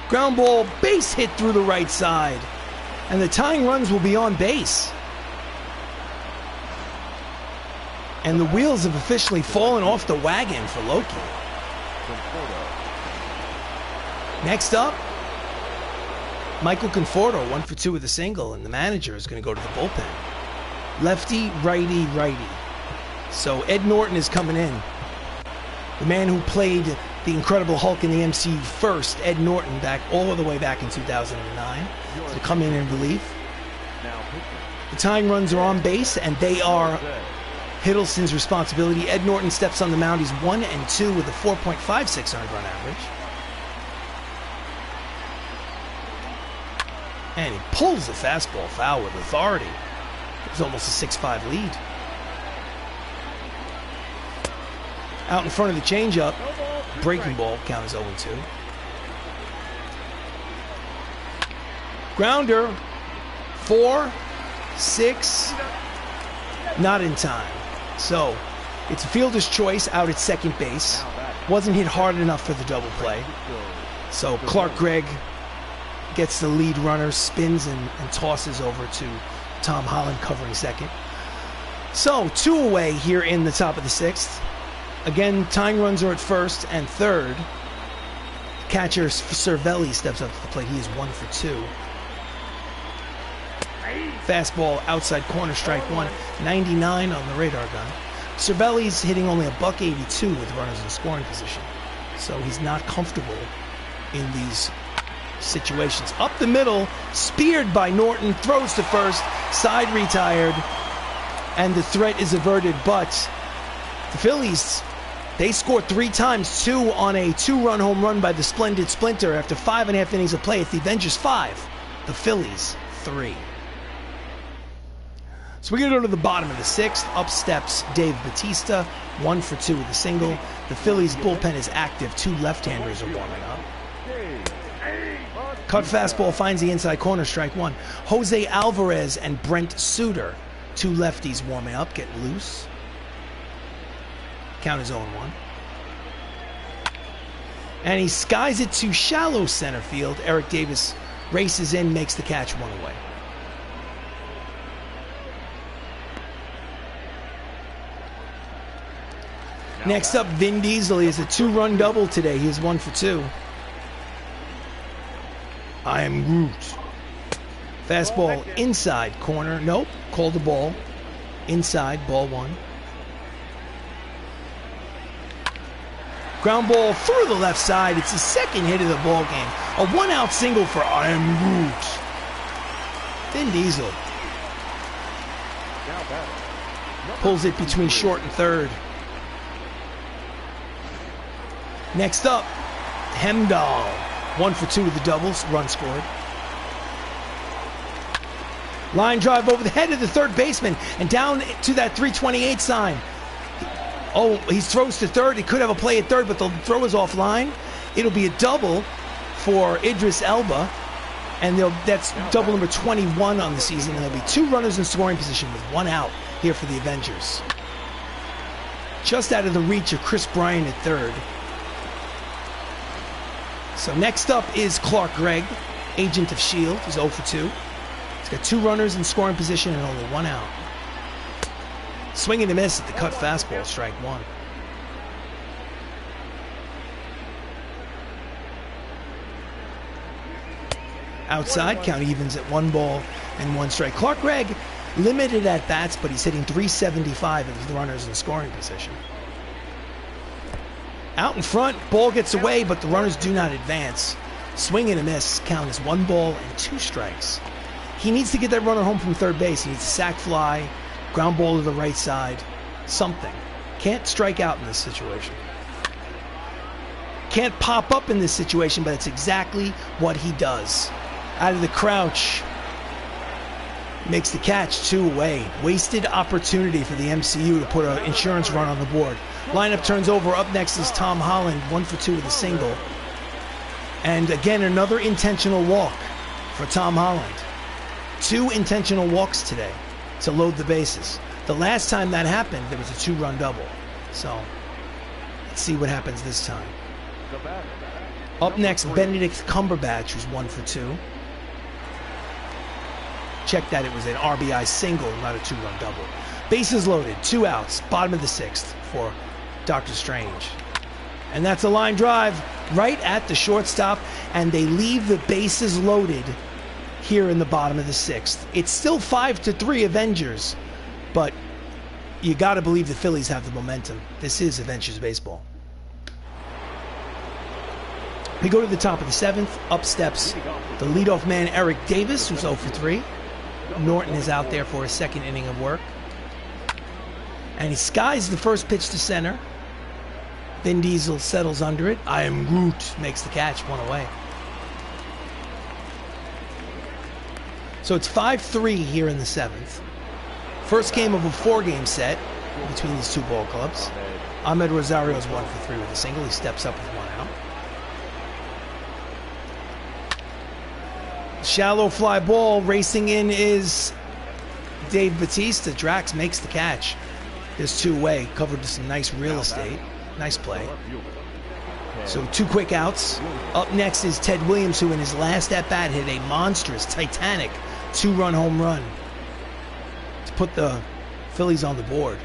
Ground ball, base hit through the right side. And the tying runs will be on base. And the wheels have officially fallen off the wagon for Loki. Next up, Michael Conforto, 1 for 2 with a single, and the manager is going to go to the bullpen. Lefty, righty, righty. So Ed Norton is coming in. The man who played the Incredible Hulk in the MCU first, Ed Norton, back all the way back in 2009, to come in relief. The tying runs are on base, and they are Hiddleston's responsibility. Ed Norton steps on the mound. He's 1 and 2 with a 4.56 earned run average. And he pulls the fastball foul with authority. It's almost a 6-5 lead. Out in front of the changeup, breaking ball, count is 0-2. Grounder, 4, 6, not in time. So it's a fielder's choice out at second base. Wasn't hit hard enough for the double play. So Clark Gregg gets the lead runner, spins and tosses over to Tom Holland covering second. So 2 away here in the top of the 6th. Again, tying runs are at first and third. Catcher Cervelli steps up to the plate. He is 1 for 2. Fastball outside corner, strike 1. 99 on the radar gun. Cervelli's hitting only a $182 with runners in scoring position. So he's not comfortable in these situations. Up the middle, speared by Norton, throws to first, side retired, and the threat is averted. But the Phillies, they scored 3 times, 2 on a 2-run home run by the splendid Splinter after 5.5 innings of play. It's the Avengers 5, the Phillies 3. So we're going to go to the bottom of the 6th. Up steps Dave Bautista, 1 for 2 with a single. The Phillies bullpen is active. 2 left-handers are warming up. Cut fastball finds the inside corner, strike 1. Jose Alvarez and Brent Suter, 2 lefties warming up, getting loose. Count is 0-1. And he skies it to shallow center field. Eric Davis races in, makes the catch 1 away. Next up, Vin Diesel. He has a 2-run double today. He is 1 for 2. I am Groot. Fastball inside corner. Nope. Called the ball. Inside, ball 1. Ground ball through the left side. It's the second hit of the ball game. A 1-out single for I am Groot. Vin Diesel. Pulls it between short and third. Next up, Hemdahl. 1 for 2 with the doubles. Run scored. Line drive over the head of the third baseman and down to that 328 sign. Oh, he throws to third. He could have a play at third, but the throw is offline. It'll be a double for Idris Elba, and that's double number 21 on the season. And there'll be 2 runners in scoring position with 1 out here for the Avengers. Just out of the reach of Chris Bryant at third. So next up is Clark Gregg, agent of S.H.I.E.L.D. He's 0 for 2. He's got 2 runners in scoring position and only 1 out. Swing and a miss at the cut fastball, strike 1. Outside, count evens at 1 ball and 1 strike. Clark Gregg, limited at bats, but he's hitting 375 with runners in scoring position. Out in front, ball gets away, but the runners do not advance. Swing and a miss, count is 1 ball and 2 strikes. He needs to get that runner home from third base. He needs a sac fly, ground ball to the right side, something. Can't strike out in this situation. Can't pop up in this situation, but it's exactly what he does. Out of the crouch, makes the catch, 2 away. Wasted opportunity for the MCU to put an insurance run on the board. Lineup turns over. Up next is Tom Holland, 1 for 2 with a single. And again, another intentional walk for Tom Holland. 2 intentional walks today to load the bases. The last time that happened, there was a 2-run double. So, let's see what happens this time. Up next, Benedict Cumberbatch, who's 1 for 2. Check that it was an RBI single, not a 2-run double. Bases loaded, 2 outs, bottom of the 6th for Dr. Strange. And that's a line drive right at the shortstop, and they leave the bases loaded here in the bottom of the 6th. It's still 5-3 Avengers, but you got to believe the Phillies have the momentum. This is Avengers baseball. We go to the top of the 7th. Up steps the leadoff man, Eric Davis, who's 0 for 3. Norton is out there for his 2nd inning of work. And he skies the first pitch to center. Vin Diesel settles under it. I am Groot makes the catch, 1 away. So it's 5-3 here in the 7th. First game of a 4-game set between these 2 ball clubs. Ahmed Rosario's 1 for 3 with a single. He steps up with 1 out. Shallow fly ball. Racing in is Dave Bautista. Drax makes the catch. There's 2 away. Covered to some nice real estate. Nice play. So 2 quick outs. Up next is Ted Williams, who in his last at-bat hit a monstrous, titanic 2-run home run to put the Phillies on the board.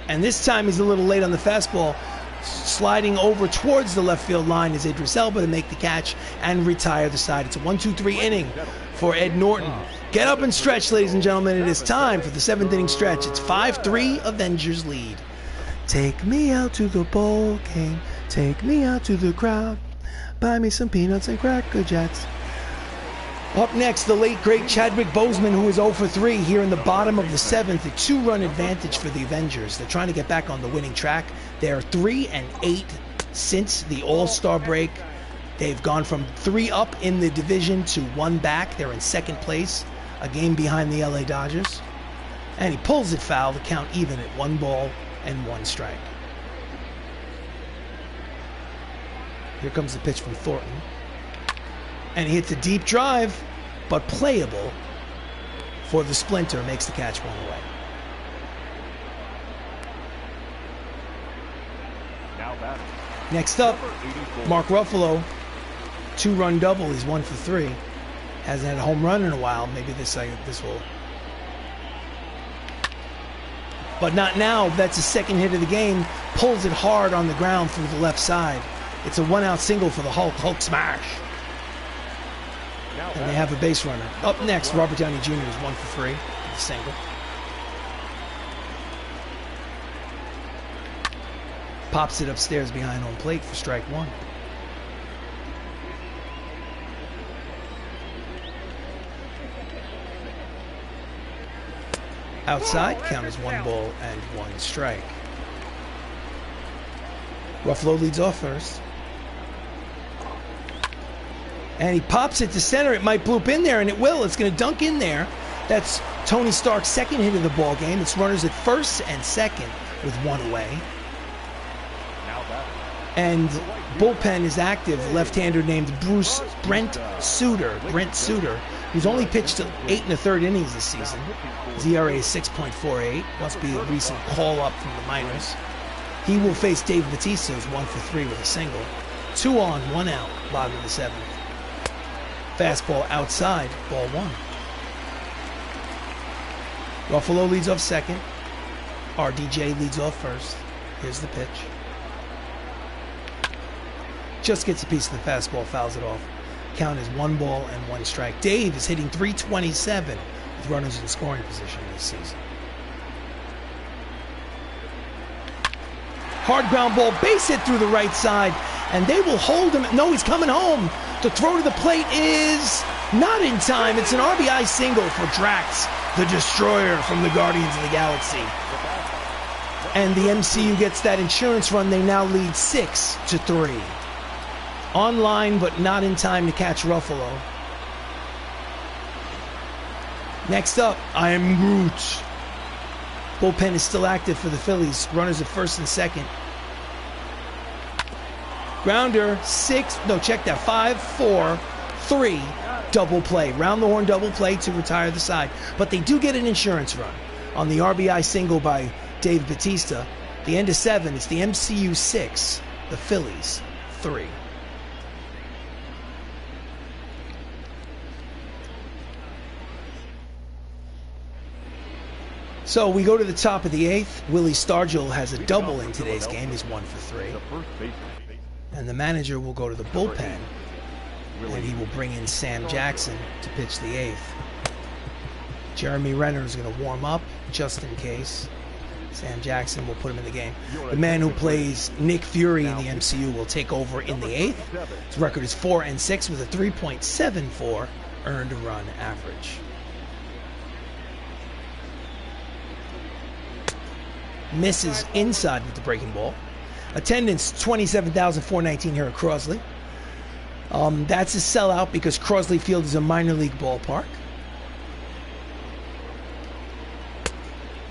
And this time he's a little late on the fastball. Sliding over towards the left field line is Idris Elba to make the catch and retire the side. It's a 1-2-3 inning for Ed Norton. Get up and stretch, ladies and gentlemen. It is time for the 7th inning stretch. It's 5-3 Avengers lead. Take me out to the ball game. Take me out to the crowd. Buy me some peanuts and Cracker Jacks. Up next, the late, great Chadwick Boseman, who is 0 for 3 here in the bottom of the 7th. A 2-run advantage for the Avengers. They're trying to get back on the winning track. They are 3-8 since the All-Star break. They've gone from 3 up in the division to 1 back. They're in 2nd place, a game behind the LA Dodgers. And he pulls it foul to count even at 1 ball and 1 strike. Here comes the pitch from Thornton. And he hits a deep drive, but playable for the Splinter. Makes the catch 1 away. Next up, Mark Ruffalo. 2-run double. He's 1 for 3. Hasn't had a home run in a while. Maybe this will. But not now. That's the second hit of the game. Pulls it hard on the ground through the left side. It's a 1-out single for the Hulk. Hulk smash. And they have a base runner. Up next, Robert Downey Jr. is 1 for 3 with a single. Pops it upstairs behind home plate for strike 1. Outside, count as 1 ball and 1 strike. Ruffalo leads off first. And he pops it to center. It might bloop in there, and it will. It's going to dunk in there. That's Tony Stark's second hit of the ball game. It's runners at first and second with 1 away. And bullpen is active. Left-hander named Brent Suter, who's only pitched 8 1/3 innings this season. His ERA is 6.48. Must be a recent call-up from the minors. He will face Dave Bautista, who's 1 for 3 with a single. 2 on, 1 out, bottom of the 7th. Fastball outside, ball 1. Ruffalo leads off second. RDJ leads off first. Here's the pitch. Just gets a piece of the fastball, fouls it off. Count is 1 ball and 1 strike. Dave is hitting .327 with runners in scoring position this season. Hard ground ball, base hit through the right side, and they will hold him. No, he's coming home. The throw to the plate is not in time. It's an RBI single for Drax, the Destroyer from the Guardians of the Galaxy. And the MCU gets that insurance run. They now lead 6 to 3. Online, but not in time to catch Ruffalo. Next up, I am Groot. Bullpen is still active for the Phillies. Runners at first and second. Grounder, 6, no, check that, 5, 4, 3, double play. Round the horn double play to retire the side. But they do get an insurance run on the RBI single by Dave Bautista. The end of 7, it's the MCU 6, the Phillies 3. So we go to the top of the 8th. Willie Stargell has a double in today's game. He's 1 for 3. And the manager will go to the bullpen, and he will bring in Sam Jackson to pitch the 8th. Jeremy Renner is going to warm up just in case. Sam Jackson will put him in the game. The man who plays Nick Fury in the MCU will take over in the 8th. His record is 4 and 6 with a 3.74 earned run average. Misses inside with the breaking ball. Attendance 27,419 here at Crosley. That's a sellout because Crosley Field is a minor league ballpark.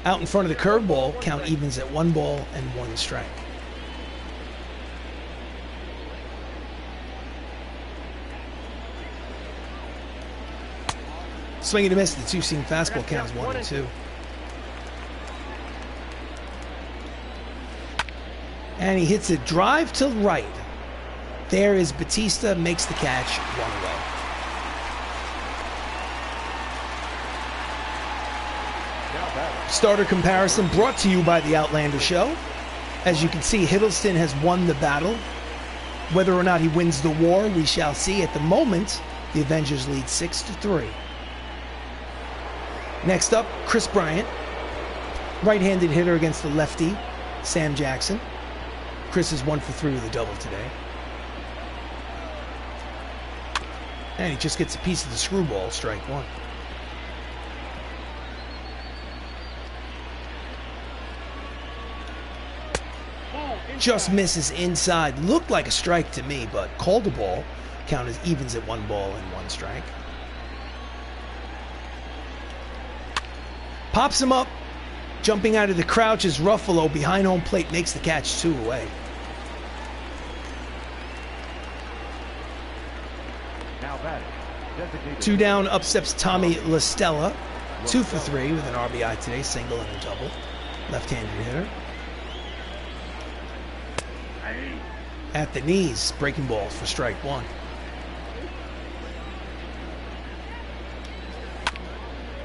Out in front of the curveball, count evens at 1 ball and 1 strike. Swing and a miss. The 2-seam fastball count is 1 and 2. And he hits a drive to right. There is Bautista, makes the catch, 1 away. Starter comparison brought to you by the Outlander Show. As you can see, Hiddleston has won the battle. Whether or not he wins the war, we shall see. At the moment, the Avengers lead 6 to 3. Next up, Chris Bryant. Right-handed hitter against the lefty, Sam Jackson. Chris is 1 for 3 with a double today. And he just gets a piece of the screwball, strike 1. Just misses inside. Looked like a strike to me, but called a ball. Count as evens at 1 ball and 1 strike. Pops him up. Jumping out of the crouch is Ruffalo. Behind home plate, makes the catch, 2 away. Two down, up steps Tommy LaStella. 2 for 3 with an RBI today, single and a double. Left-handed hitter. At the knees, breaking balls for strike 1.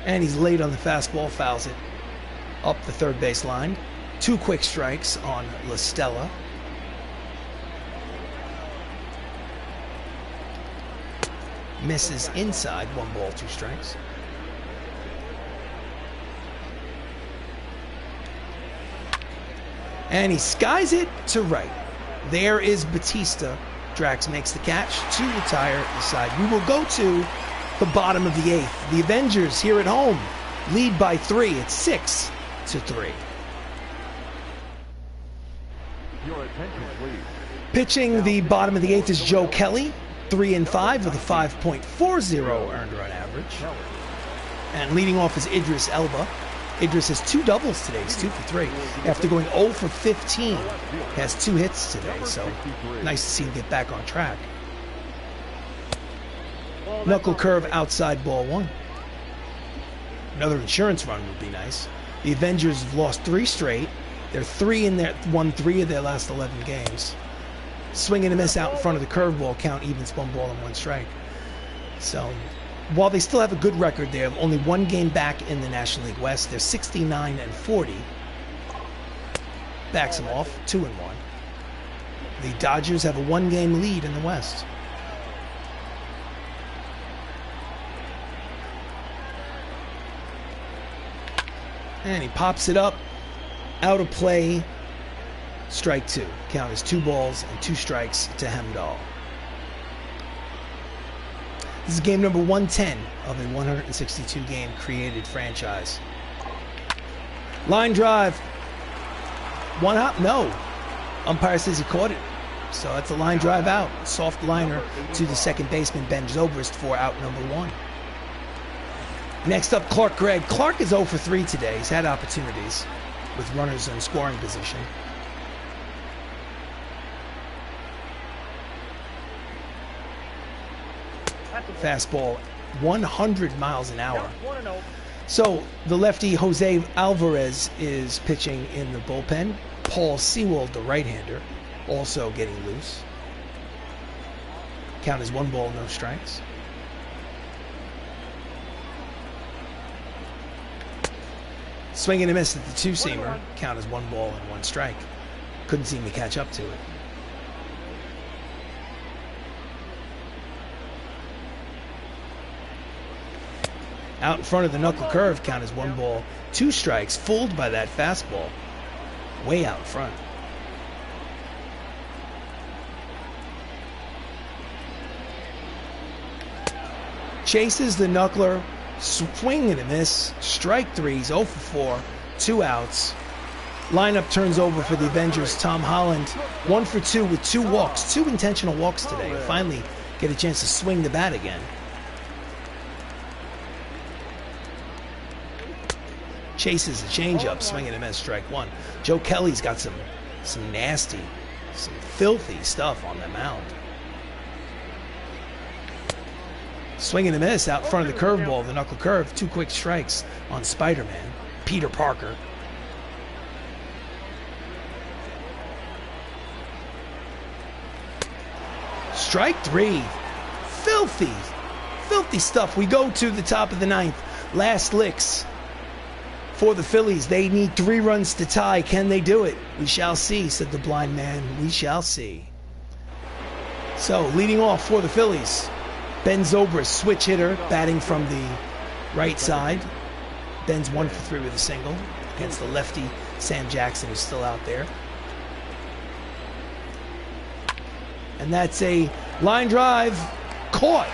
And he's late on the fastball, fouls it up the third base line. 2 quick strikes on La Stella. Misses inside, 1 ball, 2 strikes. And he skies it to right. There is Bautista. Drax makes the catch to retire the side. We will go to the bottom of the 8th. The Avengers here at home lead by 3. It's 6-3. Your attention, please. Pitching the bottom of the 8th is Joe Kelly, 3-5 with a 5.40 earned run average. And leading off is Idris Elba. Idris has 2 doubles today. He's 2 for 3. After going 0 for 15, has 2 hits today. So nice to see him get back on track. Knuckle curve outside, ball 1. Another insurance run would be nice. The Avengers have lost 3 straight. They're won 3 of their last 11 games. Swing and a miss out in front of the curveball. Count evens, 1 ball and 1 strike. So while they still have a good record, they have only 1 game back in the National League West. They're 69-40. Backs them off, 2-1. The Dodgers have a 1-game lead in the West. And he pops it up, out of play, strike 2. Count is 2 balls and 2 strikes to Hemdahl. This is game number 110 of a 162 game created franchise. Line drive. 1 hop? No. Umpire says he caught it. So that's a line drive out. Soft liner to the second baseman, Ben Zobrist, for out number 1. Next up, Clark Gregg. Clark is 0 for 3 today. He's had opportunities with runners in scoring position. Fastball, 100 miles an hour. So the lefty Jose Alvarez is pitching in the bullpen. Paul Sewald, the right-hander, also getting loose. Count is 1 ball, no strikes. Swing and a miss at the 2-seamer. Count is 1 ball and 1 strike. Couldn't seem to catch up to it. Out in front of the knuckle curve, count is 1 ball, 2 strikes, fooled by that fastball. Way out in front. Chases the knuckler, swing and a miss, strike 3, he's 0 for 4, 2 outs. Lineup turns over for the Avengers. Tom Holland, 1 for 2 with 2 walks, 2 intentional walks today. He'll finally get a chance to swing the bat again. Chases a changeup, swing and a miss, strike 1. Joe Kelly's got some nasty, some filthy stuff on the mound. Swing and a miss out in front of the curveball, the knuckle curve. 2 quick strikes on Spider-Man, Peter Parker. Strike 3. Filthy stuff. We go to the top of the 9th. Last licks for the Phillies. They need 3 runs to tie. Can they do it? We shall see, said the blind man. We shall see. So, leading off for the Phillies, Ben Zobrist, switch hitter, batting from the right side. Ben's 1 for 3 with a single against the lefty Sam Jackson, who's still out there. And that's a line drive caught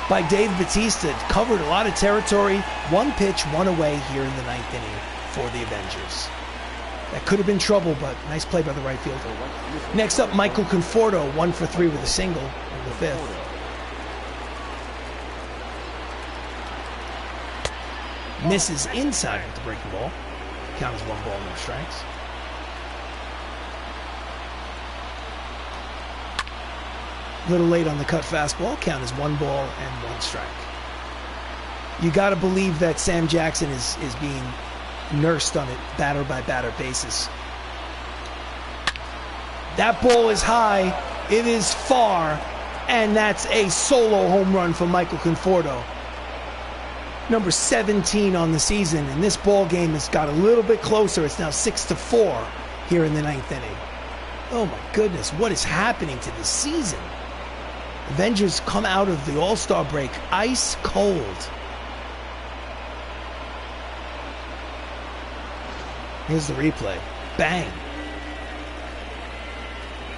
by Dave Bautista. Covered a lot of territory. 1 pitch, 1 away here in the 9th inning for the Avengers. That could have been trouble, but nice play by the right fielder. Next up, Michael Conforto, 1 for 3 with a single in the 5th. Misses inside with the breaking ball. Count is 1 ball, no strikes. A little late on the cut fastball. Count is 1 ball and 1 strike. You got to believe that Sam Jackson is being nursed on a batter by batter basis. That ball is high. It is far. And that's a solo home run for Michael Conforto. number 17 on the season, and this ball game has got a little bit closer. It's now 6-4 here in the 9th inning. Oh my goodness, what is happening to this season? Avengers come out of the All-Star break ice cold. Here's the replay. Bang.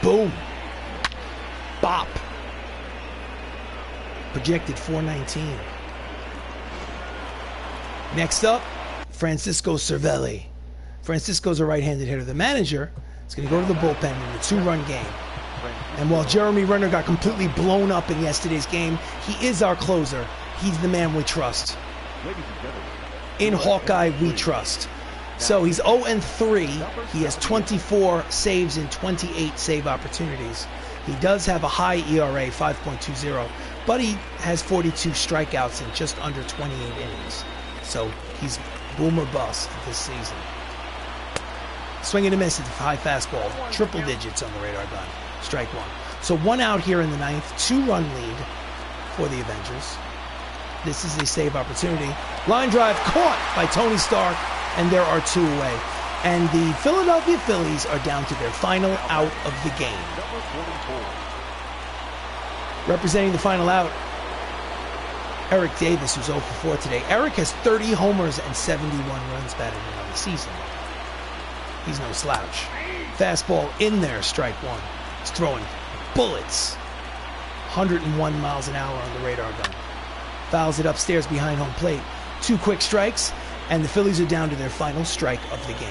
Boom. Bop. Projected 419. Next up, Francisco Cervelli. Francisco's a right-handed hitter. The manager is going to go to the bullpen in a 2-run game. And while Jeremy Renner got completely blown up in yesterday's game, he is our closer. He's the man we trust. In Hawkeye, we trust. So he's 0-3. He has 24 saves in 28 save opportunities. He does have a high ERA, 5.20, but he has 42 strikeouts in just under 28 innings. So he's boom or bust this season. Swing and a miss at the high fastball. Triple digits on the radar gun. Strike one. So 1 out here in the 9th. 2-run lead for the Avengers. This is a save opportunity. Line drive caught by Tony Stark, and there are 2 away. And the Philadelphia Phillies are down to their final out of the game. Representing the final out, Eric Davis, who's 0-4 today. Eric has 30 homers and 71 runs batted in on the season. He's no slouch. Fastball in there, strike one. He's throwing bullets. 101 miles an hour on the radar gun. Fouls it upstairs behind home plate. 2 quick strikes, and the Phillies are down to their final strike of the game.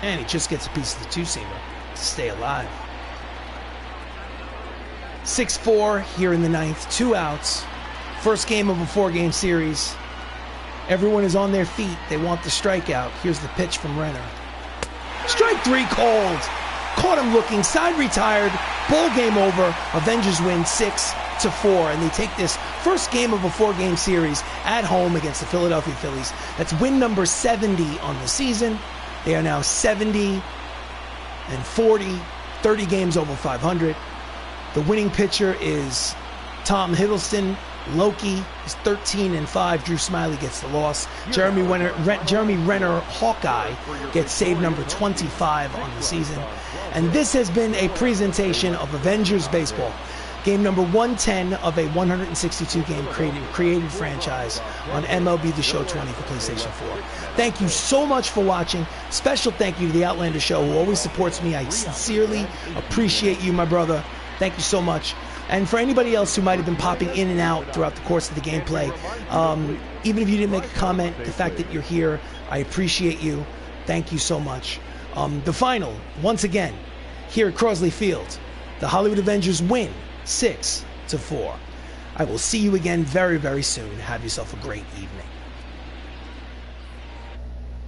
And he just gets a piece of the 2-seamer to stay alive. 6-4 here in the 9th. 2 outs. First game of a 4-game series. Everyone is on their feet. They want the strikeout. Here's the pitch from Renner. Strike 3 called. Caught him looking. Side retired. Ball game over. Avengers win 6-4. And they take this first game of a 4-game series at home against the Philadelphia Phillies. That's win number 70 on the season. They are now 70-40. 30 games over 500. The winning pitcher is Tom Hiddleston. Loki is 13-5. Drew Smyly gets the loss. Jeremy Renner, Hawkeye, gets save number 25 on the season. And this has been a presentation of Avengers Baseball. Game number 110 of a 162-game created franchise on MLB The Show 20 for PlayStation 4. Thank you so much for watching. Special thank you to the Outlander Show, who always supports me. I sincerely appreciate you, my brother. Thank you so much. And for anybody else who might have been popping in and out throughout the course of the gameplay, even if you didn't make a comment, the fact that you're here, I appreciate you. Thank you so much. The final, once again, here at Crosley Field, the Hollywood Avengers win 6-4. I will see you again very, very soon. Have yourself a great evening.